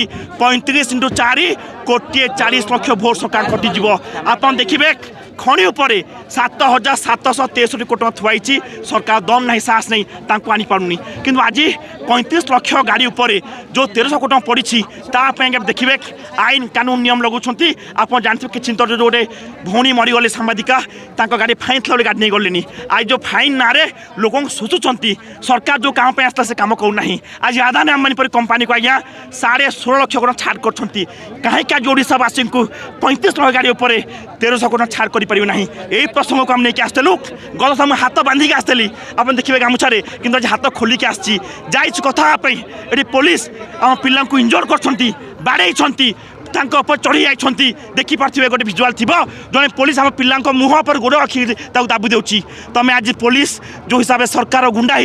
35 × 4 कोटी 40 लक्ष भोट सरकार कटिज आप देखिए खणी उपरे 7,763 कोटी थुआई सरकार दम ना साहस नहीं आनी पार्नी कि आज 35 लक्ष गाड़ी उपरे जो 1300 कोटी पड़ी ताप देखिए आईन कानून नियम लगुंट आप जानते कि चिंता जो गोटे भौणी मरीगले सांबादिका गाड़ी फाइन थी गाड़ी नहीं गले आज जो फाइन ना लोक शुचुंट सरकार जो काम आसला से कम करना आज आदानी अंबानी पर कंपानी को आज्ञा 16.5 लक्ष कोटी छाड़ कर कहीं आज ओडावासी को 35 लक्ष गाड़ी उपर 1300 कोटी छाड़ कर यही प्रसंग को हम नहीं आसलु गत समय हाथ बांधिक आसली आप देखिए गामुछारे कि आज हाथ खोलिक आसी कथापी ये पुलिस आम पिला इंजोर कर बाड़े चढ़ी जाती देखिपे गोटे भिजुआल थी जड़े पुलिस आम पिला मुह पर गोड़ रखी दाबी दूसरी तुम आज पुलिस जो हिसाब से सरकार गुंडा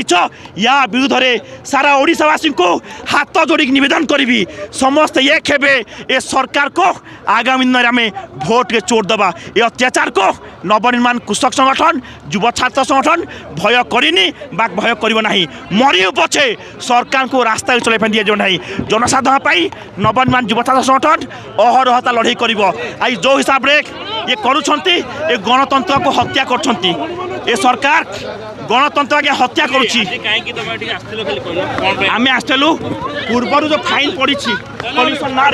या विरुद्ध में सारा ओडावासी को हाथ जोड़ नवेदन करी समस्त ये खेबे ए सरकार को आगामी दिन में भोट के चोट दबा ये अत्याचार को नवनिर्माण कृषक संगठन युवा छात्र संगठन भय करनी भय करना मरी पछे सरकार को रास्ता चलाई दिया ना जनसाधारण नवनिर्माण युवा छात्र संगठन अहरहता लड़ाई कर जो हिसाब से ये करुँच ये गणतंत्र को हत्या कर सरकार गणतंत्र के हत्या करुँच आम आसलु पूर्व जो फाइन पड़ी पॉल्यूशन ना